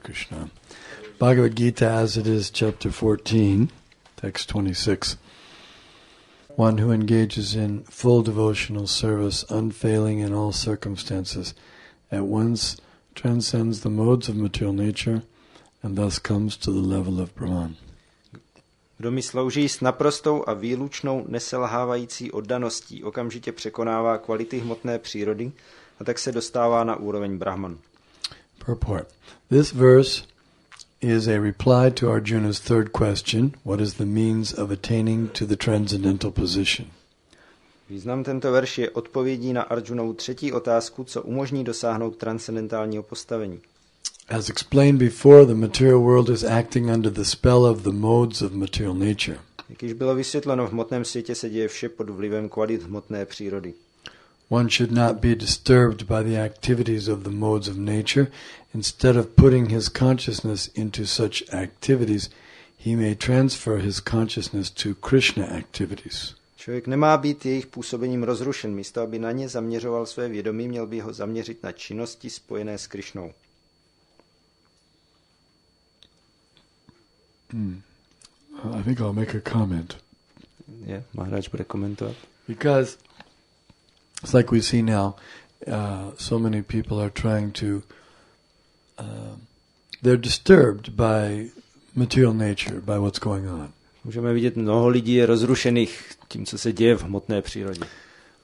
Krishna. Bhagavad Gita as it is, chapter 14, text 26. One who engages in full devotional service, unfailing in all circumstances, at once transcends the modes of material nature and thus comes to the level of Brahman. Kdo mi slouží s naprostou a výlučnou neselhávající oddaností, okamžitě překonává kvality hmotné přírody a tak se dostává na úroveň Brahman. Purport. This verse is a reply to Arjuna's third question, what is the means of attaining to the transcendental position? Význam tento verš je odpovědí na Arjunovu třetí otázku, co umožní dosáhnout transcendentálního postavení. As explained before, the material world is acting under the spell of the modes of material nature. Jak již bylo vysvětleno, v hmotném světě se děje vše pod vlivem kvalit hmotné přírody. One should not be disturbed by the activities of the modes of nature. Instead of putting his consciousness into such activities, he may transfer his consciousness to Krishna activities. Člověk nemá být jejich působením rozrušen. Místo, aby na ně zaměřoval své vědomí, měl by ho zaměřit na činnosti spojené s Krišnou. I think I'll make a comment. Maharaj bude komentovat. Because it's like we see now, so many people are trying to, they're disturbed by material nature, by what's going on. Můžeme vidět, mnoho lidí je rozrušených tím, co se děje v hmotné přírodě.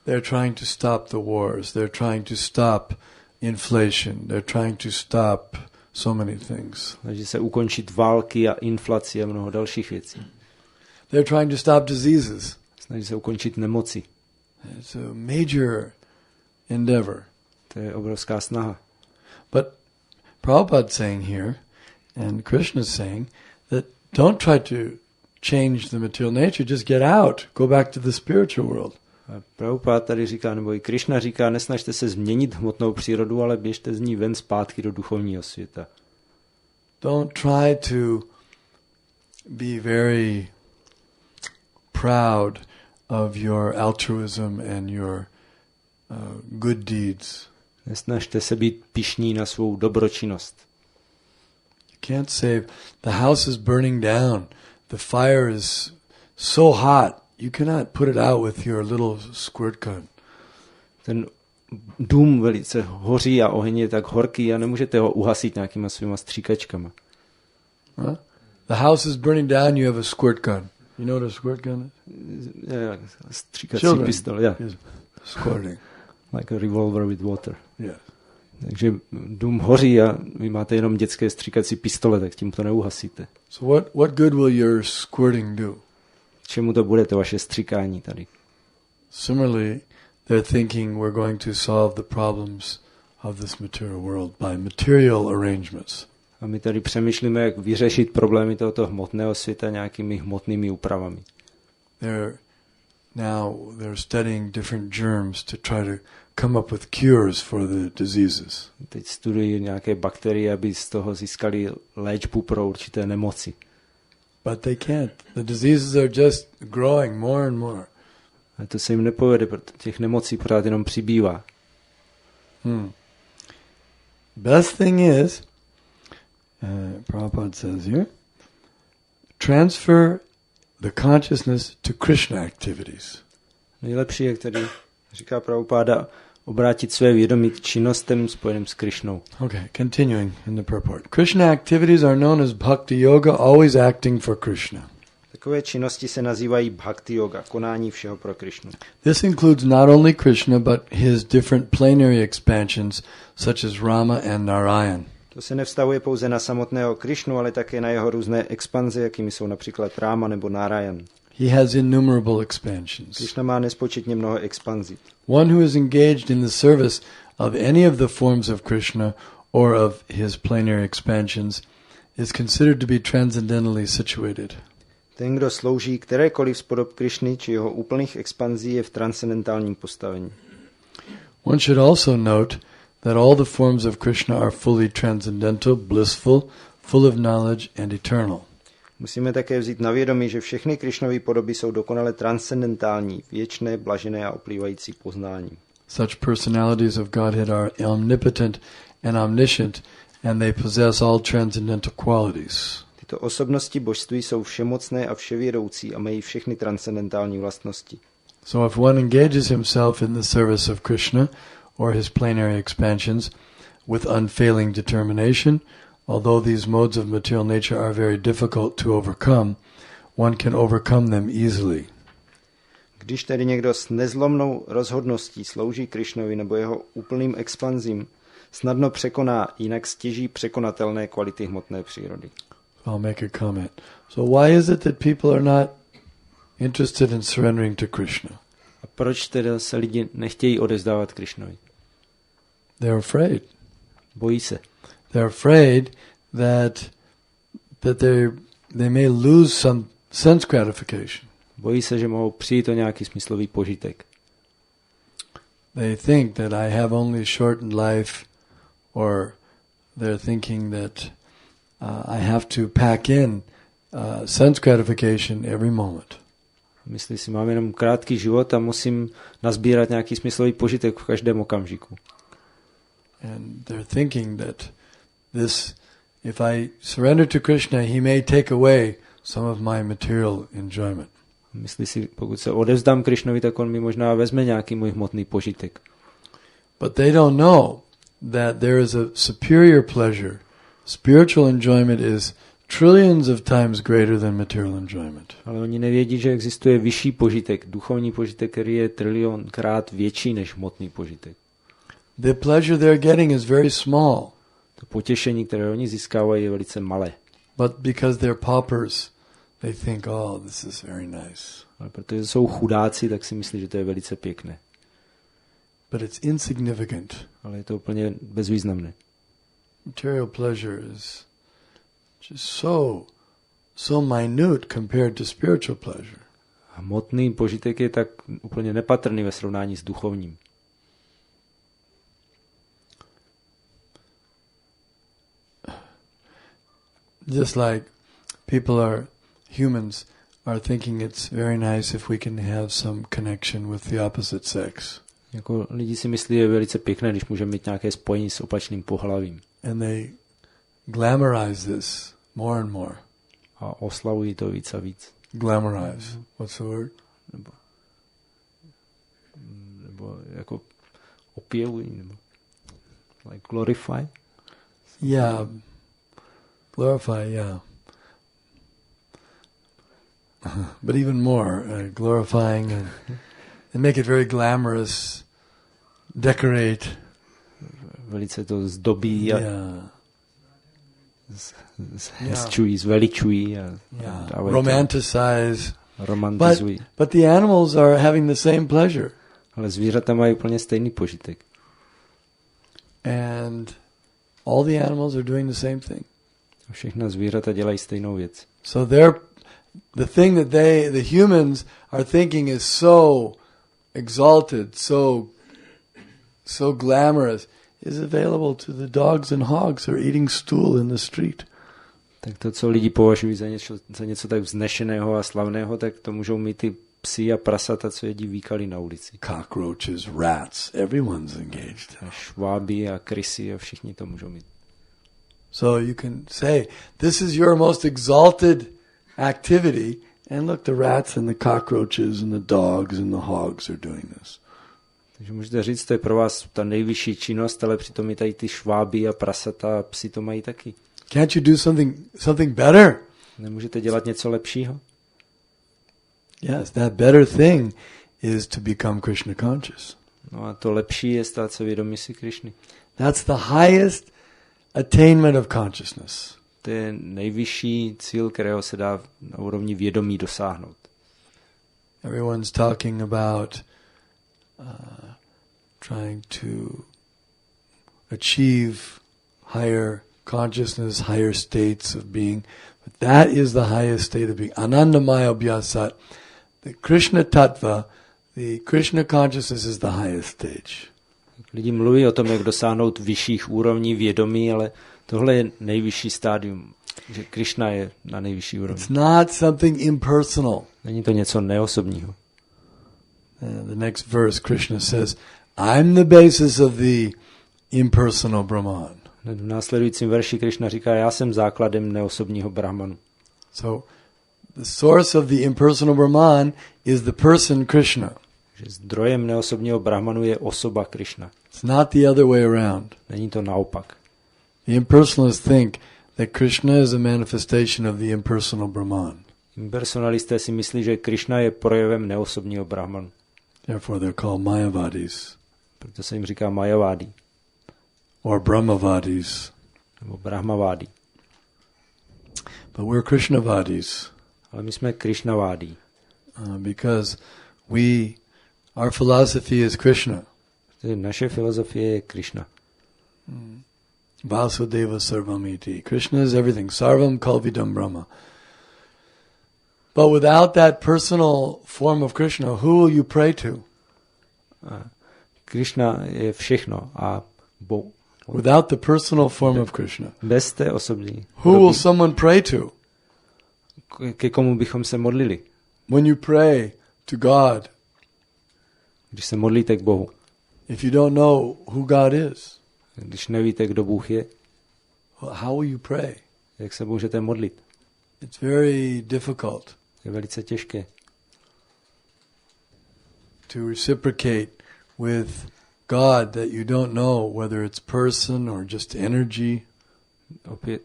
They're trying to stop the wars. They're trying to stop inflation. They're trying to stop so many things. Snaží se ukončit války a inflaci a mnoho dalších věcí. They're trying to stop diseases. Snaží se ukončit nemoci. It's a major endeavor. To je obrovská snaha. But Prabhupada's saying here, and Krishna's saying, that don't try to change the material nature, just get out, go back to the spiritual world. A Prabhupada tady říká, nebo i Krishna říká, nesnažte se změnit hmotnou přírodu, ale běžte z ní ven zpátky do duchovního světa. Don't try to be very proud of your altruism and your good deeds. Nesnažte se být pyšní na svou dobročinnost. You can't say, the house is burning down, the fire is so hot, you cannot put it out with your little squirt gun. Ten dům velice hoří a oheň je tak horký a nemůžete ho uhasit nějakýma svýma stříkačkama. Huh? The house is burning down, you have a squirt gun. You know what a squirt gun is? Stříkací pistol, yeah. Squirting. Like a revolver with water. Yes. Takže dům hoří a vy máte jenom dětské stříkací pistole, tak tím to neuhasíte. So what good will your squirting do? Čemu to bude, to vaše stříkání tady? Similarly, they're thinking we're going to solve the problems of this material world by material arrangements. A my tady přemýšlíme, jak vyřešit problémy tohoto hmotného světa nějakými hmotnými úpravami. They're studying different germs to try to come up with cures for the diseases. Teď studují nějaké bakterie, aby z toho získali léčbu pro určité nemoci. But they can't. The diseases are just growing more and more. A to se jim nepovede, protože těch nemocí pořád jenom přibývá. Best thing is, Prabhupada says here, transfer the consciousness to Krishna activities. Nejlepší je, který říká Prabhupada, obrátit své vědomí k činnostem spojeným s Krishnou. Okay, continuing in the purport. Krishna activities are known as bhakti yoga, always acting for Krishna. Takové činnosti se nazývají bhakti yoga, konání všeho pro Krishnu. This includes not only Krishna, but his different plenary expansions, such as Rama and Narayan. To se nevztahuje pouze na samotného Krishnu, ale také na jeho různé expanze, jakými jsou například Rama nebo Narayan. He has innumerable expansions. Krishna má nespočetně mnoho expanzí. One who is engaged in the service of any of the forms of Krishna or of his plenary expansions is considered to be transcendentally situated. Ten, kdo slouží kterékoliv z podob Krishny či jeho úplných expanzí, je v transcendentálním postavení. One should also note that all the forms of Krishna are fully transcendental, blissful, full of knowledge and eternal. Musíme také vzít na vědomí, že všechny Krishnovy podoby jsou dokonale transcendentální, věčné, blažené a oplývající poznání. Such personalities of Godhead are omnipotent and omniscient and they possess all transcendental qualities. Tyto osobnosti božství jsou všemocné a vševědoucí a mají všechny transcendentální vlastnosti. So if one engages himself in the service of Krishna or his plenary expansions with unfailing determination, although these modes of material nature are very difficult to overcome, one can overcome them easily. Když tedy někdo s nezlomnou rozhodností slouží Krišnovi nebo jeho úplným expanzím, snadno překoná jinak stěží překonatelné kvality hmotné přírody. I'll make a comment. So why is it that people are not interested in surrendering to Krishna? A proč tedy se lidi nechtějí odevzdávat Krišnovi? They're afraid. Bojí se. They're afraid that they may lose some sense gratification. Bojí se, že mohou přijít o nějaký smyslový požitek. They think that I have only a shortened life, or they're thinking that I have to pack in sense gratification every moment. Myslí si, mám jenom krátký život a musím nazbírat nějaký smyslový požitek v každém okamžiku. And they're thinking that if I surrender to Krishna, he may take away some of my material enjoyment. Myslí si, pokud se odevzdám Krišnovi, tak on mi možná vezme nějaký můj hmotný požitek. But they don't know that there is a superior pleasure. Spiritual enjoyment is trillions of times greater than material enjoyment. Ale oni nevědí, že existuje vyšší požitek, duchovní požitek, který je trilionkrát větší než hmotný požitek. The pleasure they're getting is very small. To potěšení, které oni získávají, je velice malé. But because they're paupers, they think, oh, this is very nice. Ale protože jsou chudáci, tak si myslí, že to je velice pěkné. But it's insignificant. Ale je to úplně bezvýznamné. Material pleasure is just so minute compared to spiritual pleasure. Hmotný požitek je tak úplně nepatrný ve srovnání s duchovním. Just like humans are thinking it's very nice if we can have some connection with the opposite sex. Jako lidi si myslí, je velice pěkné, když můžeme mít nějaké spojení s opačným pohlavím. And they glamorize this more and more. A oslavují to víc a víc. Glamorize. What's the word? Nebo jako opěvují, nebo like glorify? Yeah. Glorify, yeah. But even more, glorifying and make it very glamorous, decorate. Velice to zdobí a hezčují, zveličují a romanticize. Romantizují. But the animals are having the same pleasure. Ale zvířata mají úplně stejný požitek. And all the animals are doing the same thing. Všechna zvířata dělají stejnou věc. So the thing that the humans are thinking is so exalted, so glamorous, is available to the dogs and hogs who are eating stool in the street. Tak to, co lidi považují za něco tak vznešeného a slavného, tak to můžou mít ty psi a prasata, co jedí výkaly na ulici. Cockroaches, rats, everyone's engaged. A šváby a krysy a všichni to můžou mít. So you can say, this is your most exalted activity, and look, the rats and the cockroaches and the dogs and the hogs are doing this. Takže můžete říct, to je pro vás ta nejvyšší činnost, ale přitom i tady ty šváby a prasata a psi to mají taky. Can't you do something better? Nemůžete dělat něco lepšího? Yes, that better thing is to become Krishna conscious. No a to lepší je stát se vědomí si Krišny. That's the highest attainment of consciousness. To je nejvyšší cíl, kterého se dá na úrovni vědomí dosáhnout. Everyone's talking about trying to achieve higher consciousness, higher states of being. But that is the highest state of being. Anandamaya Abhyasat. The Krishna Tattva, the Krishna consciousness is the highest stage. Lidi mluví o tom, jak dosáhnout vyšších úrovní vědomí, ale tohle je nejvyšší stádium, že Krishna je na nejvyšší úrovni. It's not something impersonal. Není to něco neosobního. The next verse, Krishna says, I'm the basis of the impersonal Brahman. V následujícím verši Krishna říká, já jsem základem neosobního brahmanu. So the source of the impersonal Brahman is the person Krishna. Že zdrojem neosobního brahmanu je osoba Krishna. It's not the other way around. Není to naopak. The impersonalists think that Krishna is a manifestation of the impersonal Brahman. Impersonalisté si myslí, že Krishna je projevem neosobního brahmanu. Therefore they're called Mayavadis. Proto se jim říká Majavádi. Or Brahmavadis. Nebo Brahmavádi. But we're Krishnavadis. Ale my jsme Krishnavádi. Because our philosophy is Krishna. Naše filozofie je Krishna. Vasudeva Sarvamiti. Krishna is everything. Sarvam Kalvidam Brahma. But without that personal form of Krishna, who will you pray to? Krishna je všechno a without the personal form of Krishna, bez té osobní. Who will someone pray to? Ke komu bychom se modlili? When you pray to God, když se modlíte k Bohu, if you don't know who God is, když nevíte, kdo Bůh je, how will you pray? Jak se můžete modlit? It's very difficult. Je velice těžké. To reciprocate with God that you don't know whether it's person or just energy.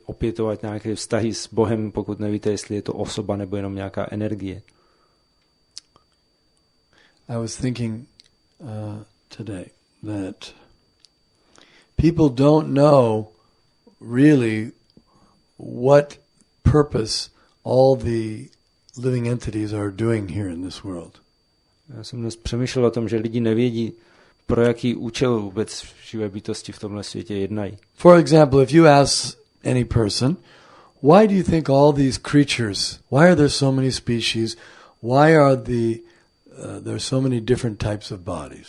Opětovat nějaké vztahy s Bohem, pokud nevíte, jestli je to osoba nebo jenom nějaká energie. I was thinking today that people don't know really what purpose all the living entities are doing here in this world. Já jsem dnes přemýšlel o tom, že lidi nevědí, pro jaký účel vůbec živé bytosti v tomhle světě jednají. For example, if you ask any person, why do you think all these creatures, why are there so many species, why are there so many different types of bodies?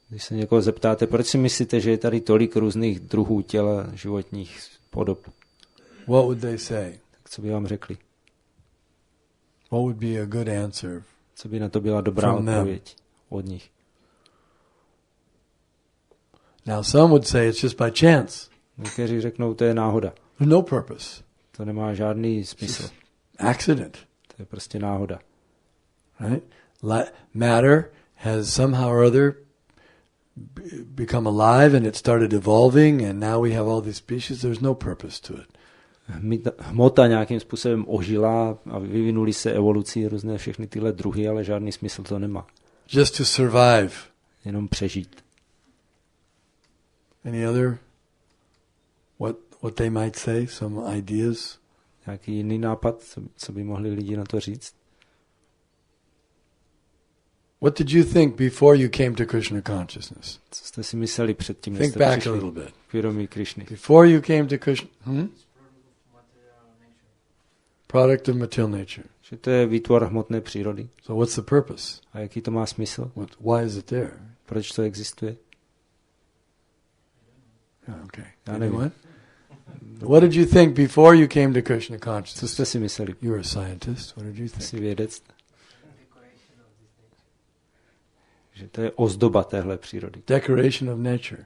Když se někoho zeptáte, proč si myslíte, že je tady tolik různých druhů těla, životních podob? What would they say? Tak co by vám řekli? What would be a good answer? Co by na to byla dobrá odpověď od nich? Now some would say it's just by chance. Někteří řeknou, to je náhoda. No purpose. To nemá žádný smysl. Accident. To je prostě náhoda. Right? Matter has somehow or other become alive and it started evolving and now we have all these species. There's no purpose to it. Hmota nějakým způsobem ožila a vyvinuli se evolucí různé všechny tyhle druhy, ale žádný smysl to nemá. Just to survive. Jenom přežít. Any other? What they might say? Some ideas? Nějaký jiný nápad, co by mohli lidi na to říct? What did you think before you came to Krishna consciousness? Co jste si mysleli předtím, než jste přišli k vědomí Krishny? Before you came to Krishna, product of material nature. Že to je výtvor hmotné přírody. So what's the purpose? A jaký to má smysl? Why is it there? Proč to existuje? Okay. Já nevím. What did you think before you came to Krishna consciousness? Co jste si mysleli? You were a scientist. What did you think? Jsi vědec. Že to je ozdoba téhle přírody. Decoration of nature.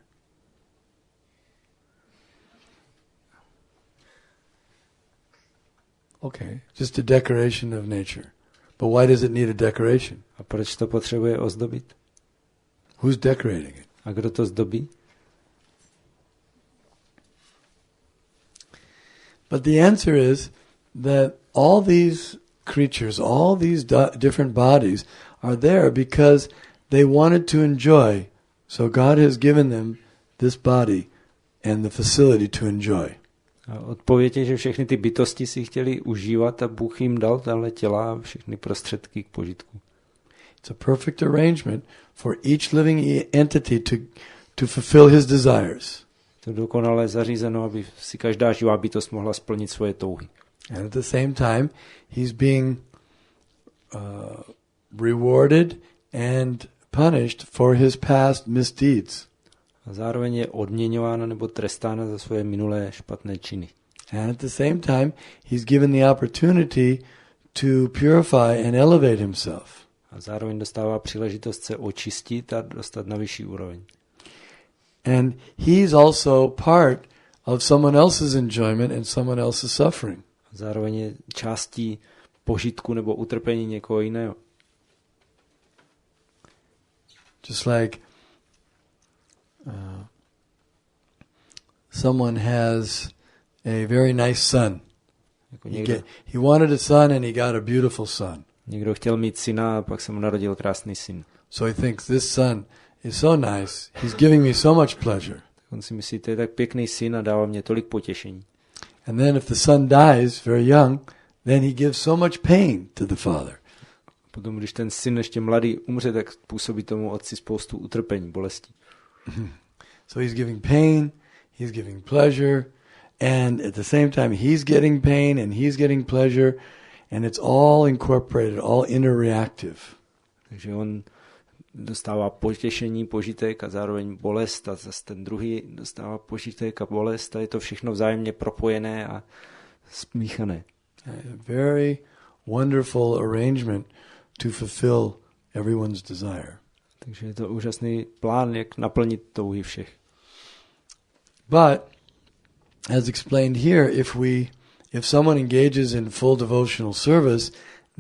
Okay, just a decoration of nature. But why does it need a decoration? A proč to potřebuje ozdobit? Who's decorating it? A kdo to zdobí? But the answer is that all these creatures, all these different bodies are there because they wanted to enjoy. So God has given them this body and the facility to enjoy. A odpověď je, že všechny ty bytosti si chtěli užívat a Bůh jim dal tahle těla a všechny prostředky k požitku. It's a perfect arrangement for each living entity to fulfill his desires. To dokonale zařízeno, aby si každá živá bytost mohla splnit svoje touhy. And at the same time, he's being rewarded and punished for his past misdeeds. A zároveň je odměňována nebo trestána za svoje minulé špatné činy. And at the same time, he's given the opportunity to purify and elevate himself. A zároveň dostává příležitost se očistit a dostat na vyšší úroveň. And he's also part of someone else's enjoyment and someone else's suffering. Zároveň je částí požitku nebo utrpení někoho jiného. Just like someone has a very nice son. Jako He wanted a son and he got a beautiful son. Někdo chtěl mít syna a pak se mu narodil krásný syn. So he thinks this son is so nice. He's giving me so much pleasure. Tak on si myslí, to je tak pěkný syn a dává mě tolik potěšení. And then if the son dies very young, then he gives so much pain to the father. Potom, když ten syn ještě mladý umře, tak působí tomu otci spoustu utrpení, bolestí. So he's giving pain, he's giving pleasure, and at the same time he's getting pain and he's getting pleasure, and it's all incorporated, all interreactive. Takže on dostává potěšení, požitek a zároveň bolest a zase ten druhý dostává požitek a bolest a je to všechno vzájemně propojené a smíchané. A very wonderful arrangement to fulfill everyone's desire. Takže je to úžasný plán, jak naplnit touhy všech. But, as explained here, if someone engages in full devotional service,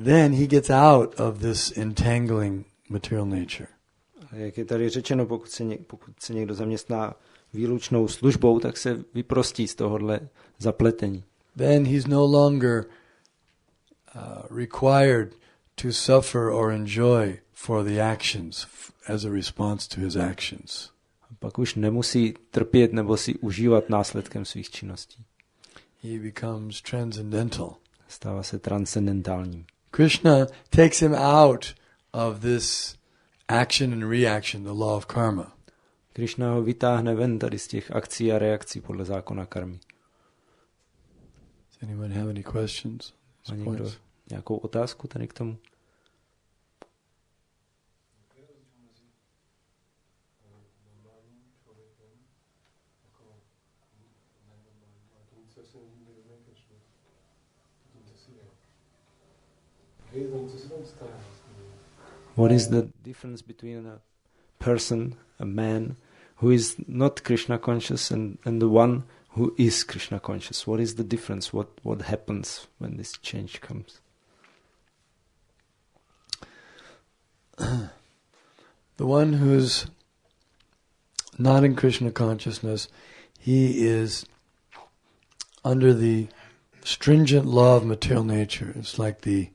then he gets out of this entangling material nature. A jak je tady řečeno, pokud se někdo zaměstná výlučnou službou, tak se vyprostí z tohohle zapletení. Then he's no longer required to suffer or enjoy for the actions as a response to his actions. A pak už nemusí trpět nebo si užívat následkem svých činností. He becomes transcendental. Stává se transcendentálním. Krishna takes him out of this action and reaction, the law of karma. Krishna ho vytáhne ven tady z těch akcí a reakcí podle zákona karmy. Does anyone have any questions? Má někdo nějakou otázku tady k tomu? What is the difference between a person, a man, who is not Krishna conscious and the one who is Krishna conscious? What is the difference? What happens when this change comes? The one who's not in Krishna consciousness, he is under the stringent law of material nature. It's like the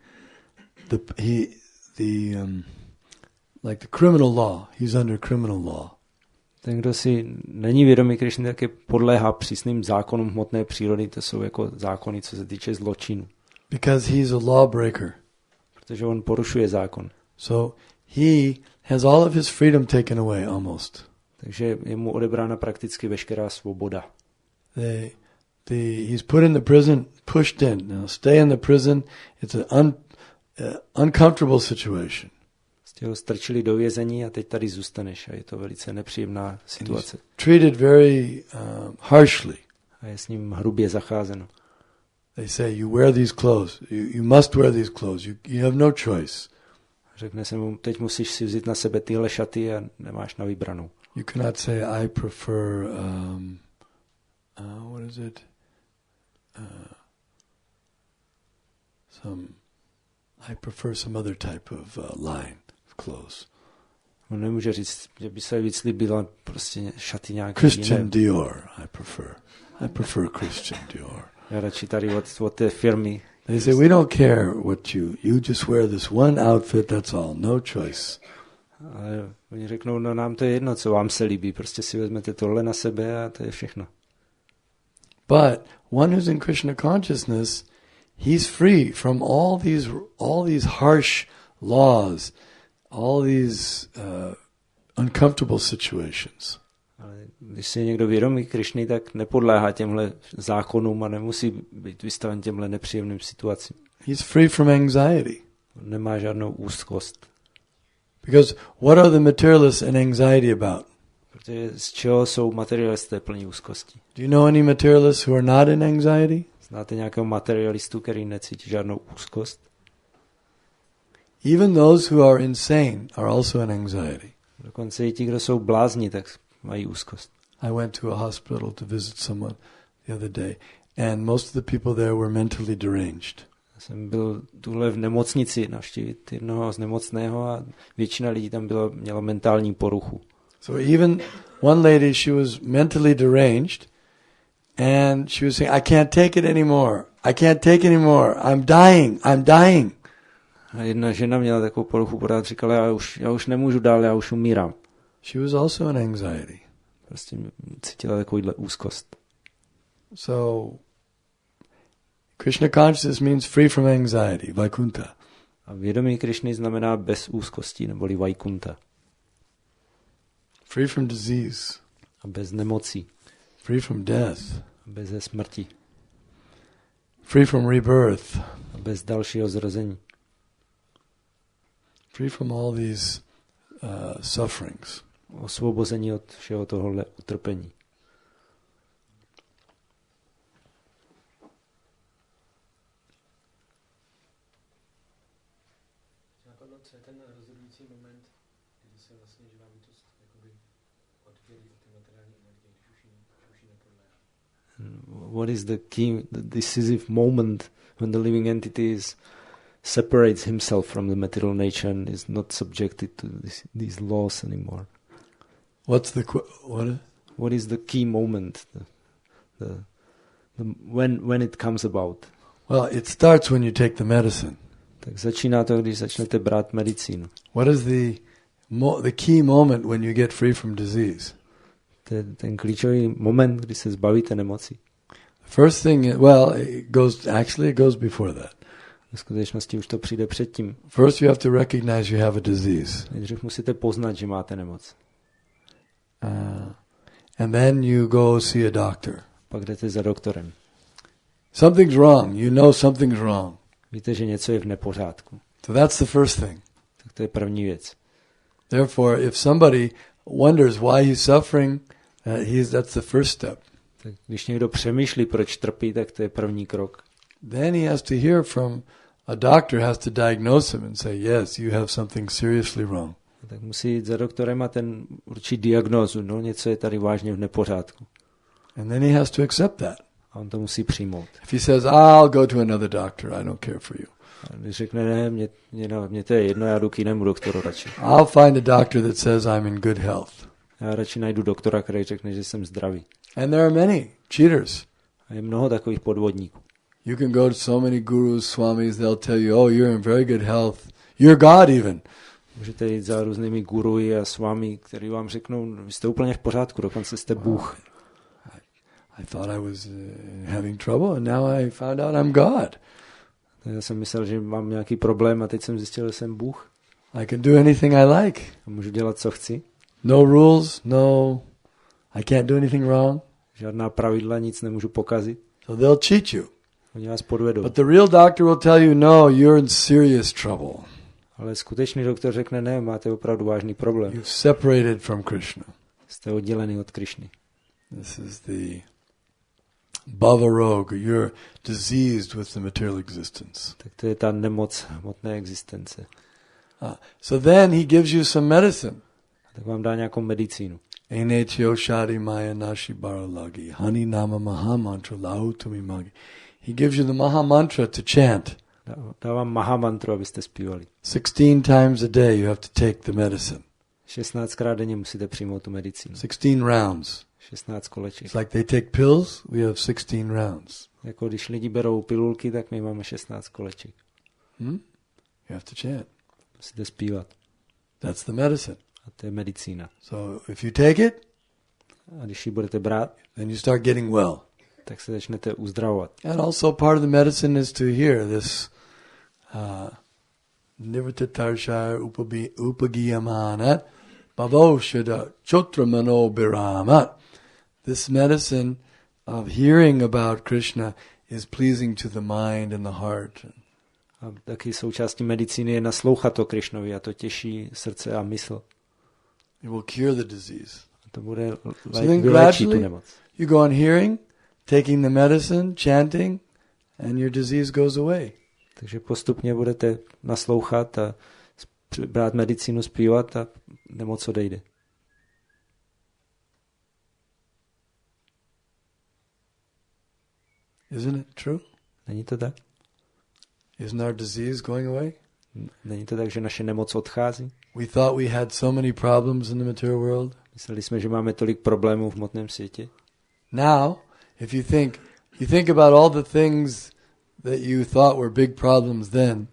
criminal law. He's under criminal law. Ten, kdo si není vědomý Krishny, tak je podléhá přísným zákonům hmotné přírody. To jsou jako zákony, co se týče zločinu. Because he's a lawbreaker. Protože on porušuje zákon. So he has all of his freedom taken away almost. Takže je mu odebrána prakticky veškerá svoboda. He's put in the prison, pushed in. Now stay in the prison. It's an uncomfortable situation. Ho strčili do vězení a teď tady zůstaneš a je to velice nepříjemná situace. Treated very harshly. A je s ním hrubě zacházeno. They say you wear these clothes. You must wear these clothes. You have no choice. Řekne se mu, teď musíš si vzít na sebe tyhle šaty a nemáš na vybranou. You cannot say I prefer what is it? I prefer some other type of line of clothes. On nemůže říct, že by se víc líbila prostě šaty nějaké Christian jiné. Dior, I prefer Christian Dior. Já radši tady od té firmy. They say we don't care what you just wear this one outfit, that's all, no choice. Ale oni řeknou, no nám to je jedno, co vám se líbí, prostě si vezmete tohle na sebe a to je všechno. But one who's in Krishna consciousness, he's free from all these harsh laws, all these uncomfortable situations. Ale když si je někdo vědomý Krišny, tak nepodléhá těmhle zákonům a nemusí být vystaven těmhle nepříjemným situacím. He's free from anxiety. On nemá žádnou úzkost. Because what are the materialists in anxiety about? Protože z čeho jsou materialisté plní úzkosti? Do you know any materialists who are not in anxiety? Znáte nějakého materialistu, který necítí žádnou úzkost? Even those who are insane are also in anxiety. Dokonce i ti, kdo jsou blázni, tak mají úzkost. I went to a hospital to visit someone the other day, and most of the people there were mentally deranged. Jsem byl tuhle v nemocnici navštívit jednoho z nemocného a většina lidí tam měla mentální poruchu. So even one lady, she was mentally deranged, and she was saying, I can't take it anymore. I can't take it anymore. I'm dying. I'm dying. A jedna žena měla takovou poruchu, pořád říkala, já už nemůžu dál, já už umírám. She was also in anxiety. Prostě cítila takovýhle úzkost. So Krishna consciousness means free from anxiety, Vaikuntha. A vědomí Krišny znamená bez úzkosti, neboli Vaikuntha. Free from disease. A bez nemocí. Free from death. A bez smrti. Free from rebirth. A bez dalšího zrození. Free from all these sufferings. Osvobození od všeho tohohle utrpení. Co je ten rozhodující moment, kdy se vlastně živá bytost jakoby oddělí od té materiální energie, když už ji nepodléhá? What is the key, the decisive moment when the living entity separates himself from the material nature and is not subjected to these laws anymore? What is the key moment? When it comes about? Well, it starts when you take the medicine. Tak začíná to, když začnete brát medicínu. What is the key moment when you get free from disease? Ten klíčový moment, kdy se zbavíte nemocí. First thing, it goes before that. V skutečnosti už to přijde předtím. First you have to recognize you have a disease. Nejdřív musíte poznat, že máte nemoc. And then you go see a doctor. Pak jdete za doktorem. Something's wrong. You know something's wrong. Víte, že něco je v nepořádku. So that's the first thing. Tak to je první věc. Therefore, if somebody wonders why he's suffering, that's the first step. Tak když někdo přemýšlí, proč trpí, tak to je první krok. Then he has to hear from a doctor, has to diagnose him and say, yes, you have something seriously wrong. Tak musí jít za doktorem a ten určí diagnózu. No, něco je tady vážně v nepořádku. And then he has to accept that. A on to musí přijmout. If he says, I'll go to another doctor, I don't care for you. A když řekne, ne, mě to je jedno, já jdu k jinému doktoru radši. I'll find a doctor that says I'm in good health. Já radši najdu doktora, který řekne, že jsem zdravý. And there are many cheaters. A je mnoho takových podvodníků. You can go to so many gurus, swamis, they'll tell you, oh, you're in very good health. You're God even. Můžete jít za různými guruji a swami, který vám řeknou, vy jste úplně v pořádku, dokonce jste Bůh. I thought I was having trouble and now I found out I'm God. Já jsem myslel, že mám nějaký problém a teď jsem zjistil, že jsem Bůh. I can do anything I like. A můžu dělat, co chci. No rules, I can't do anything wrong. Žádná pravidla, nic nemůžu pokazit. So they'll cheat you. Oni vás podvedou. But the real doctor will tell you, no, you're in serious trouble. Ale skutečný doktor řekne, ne, máte opravdu vážný problém. You've separated from Krishna. Jste oddělený od Krishny. This is the bhava roga. You're diseased with the material existence. Tak to je ta nemoc hmotné existence. So then he gives you some medicine. Tak vám dá nějakou medicínu. Enetyo shadi maya nashi baralagi. Hani nama maha mantra lahu tumi magi. He gives you the maha mantra to chant. Dá vám maha mantru, abyste zpívali. 16 times a day you have to take the medicine. 16krát denně musíte přijmout tu medicínu. 16 rounds. 16 koleček. It's like they take pills, we have 16 rounds. Jako když lidi berou pilulky, tak my máme 16 koleček. You have to chant. Musíte zpívat. That's the medicine. A to je medicína. So if you take it, a když ji budete brát, then you start getting well. Tak se začnete uzdravovat. And also part of the medicine is to hear this Nivritatarsha Upagiyamanat Bhavoshada Chotramano Biramat. This medicine of hearing about Krishna is pleasing to the mind and the heart. A taky součástí medicíny je naslouchat o Krishnovi a to těší srdce a mysl. It will cure the disease. A to bude vyléčit tu nemoc. You go on hearing, taking the medicine, chanting, and your disease goes away. Takže postupně budete naslouchat a brát medicínu, zpívat a nemoc odejde. Isn't it true? Není to tak? Isn't our disease going away? Není to tak, že naše nemoc odchází? We thought we had so many problems in the material world. Mysleli jsme, že máme tolik problémů v hmotném světě. Now, if you think about all the things that you thought were big problems then,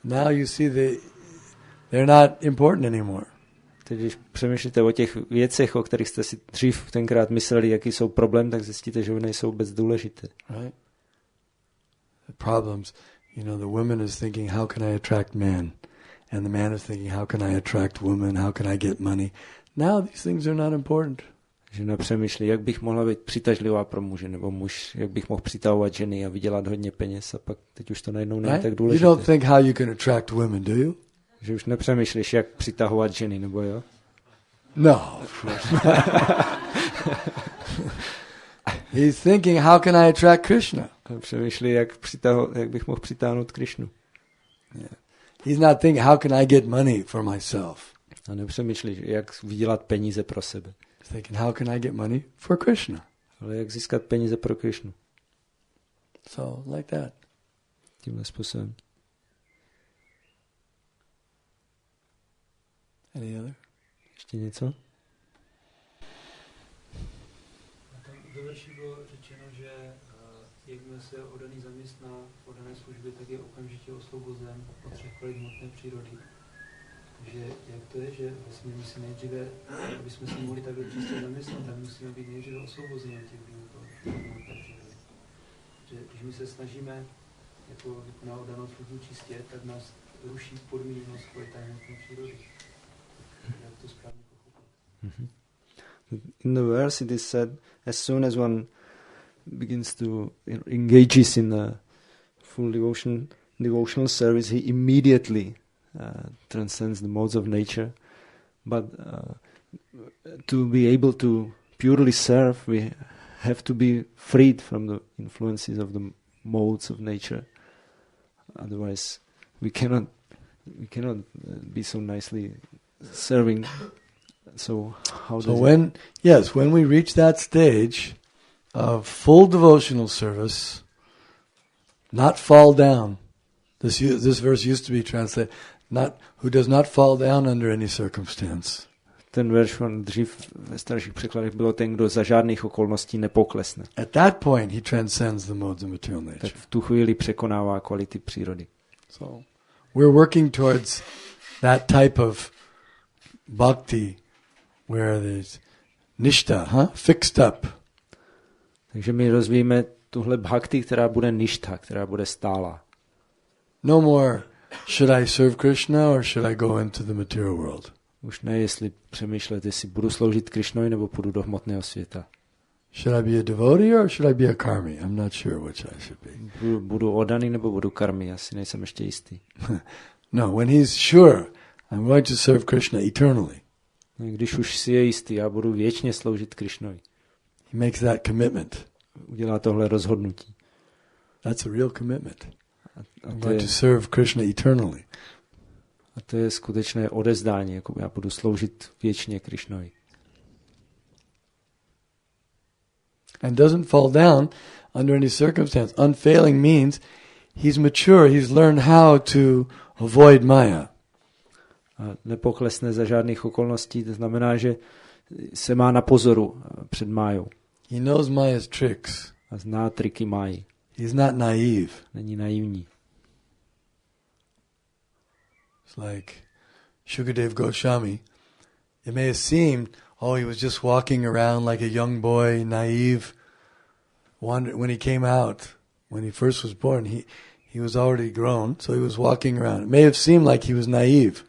now you see they're not important anymore. Teď, když přemýšlíte o těch věcech, o kterých jste si dřív tenkrát mysleli, jaký jsou problém, tak zjistíte, že nejsou vůbec důležité. Right? The problems, the woman is thinking, how can I attract man? And the man is thinking, how can I attract woman? How can I get money? Now these things are not important. Žena přemýšlí, jak bych mohla být přitažlivá pro muže, nebo muž, jak bych mohl přitahovat ženy a vydělat hodně peněz, a pak teď už to najednou není tak důležité. You don't think how you can attract women, do you? Že už nepřemýšlíš, jak přitahovat ženy, nebo jo? No. He's thinking, how can I attract Krishna? Přemýšlí, jak bych mohl přitáhnout Krishnu. Yeah. He's not thinking, how can I get money for myself? A nepřemýšlí, jak vydělat peníze pro sebe. He's thinking, how can I get money for Krishna? Ale jak získat peníze pro Krishnu. So, like that. Tímhle způsobem. Any other? Ještě něco? Do verši bylo řečeno, že jakmile se oddaný zaměstná v oddané službě, tak je okamžitě osvobozen od 3 kvalit hmotné přírody. Takže jak to je, že vlastně my si nejdříve, aby jsme se mohli takhle čistě zaměstnat, tak musíme být nejdříve osvobozeni od těch hmotné přírody. Že když my se snažíme jako na oddanou službu čistě, tak nás ruší podmíněnost kvalita hmotné přírody. Jak to správně pochopit? Mm-hmm. In the verse it is said, as soon as one begins to engages in a full devotional service, he immediately transcends the modes of nature. But to be able to purely serve, we have to be freed from the influences of the modes of nature. Otherwise, we cannot be so nicely serving. So when we reach that stage of full devotional service, not fall down. This verse used to be translated, who does not fall down under any circumstance. Ten verš dřív ve starších překladech bylo ten, kdo za žádných okolností nepoklesne. At that point he transcends the modes of material nature. Tak v tu chvíli překonává kvality přírody. So we're working towards that type of bhakti where there's nishta, fixed up. Takže my rozvíjíme tuhle bhakti, která bude ništha, která bude stálá. No more should I serve Krishna or should I go into the material world. Už ne, jestli přemýšlet, jestli budu sloužit Krishnovi nebo půjdu do hmotného světa. Should I be a devotee or should I be a karmi? I'm not sure which I should be. Budu oddaný nebo budu karmi, asi nejsem ještě jistý. No, when he's sure I'm going to serve Krishna eternally. Když už si je jistý, já budu věčně sloužit Krishnovi. He makes that commitment. Udělá tohle rozhodnutí. That's a real commitment. I'm going to serve Krishna eternally. A to je skutečné odezdání, jako já budu sloužit věčně Krishnovi. And doesn't fall down under any circumstance. Unfailing means he's mature, he's learned how to avoid Maya. A nepoklesne za žádných okolností, to znamená, že se má na pozoru před májou. He knows Maya's tricks. A zná triky máji. He's not naive. Není naivní. It's like Shukadeva Goswami. It may have seemed, he was just walking around like a young boy, naive. When he came out, when he first was born, he was already grown, so he was walking around. It may have seemed like he was naive.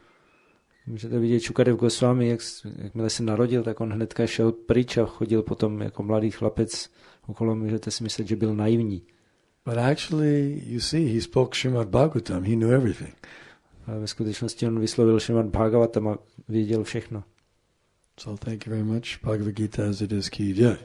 Můžete vidět Shukadeva Goswami, jakmile se narodil, tak on hnedka šel pryč a chodil potom jako mladý chlapec okolo. Můžete si myslet, že byl naivní. But actually, you see, he spoke Srimad Bhagavatam. He knew everything. Ale ve skutečnosti on vyslovil Srimad Bhagavatam a věděl všechno. So thank you very much. Bhagavad Gita as it is, ki jai.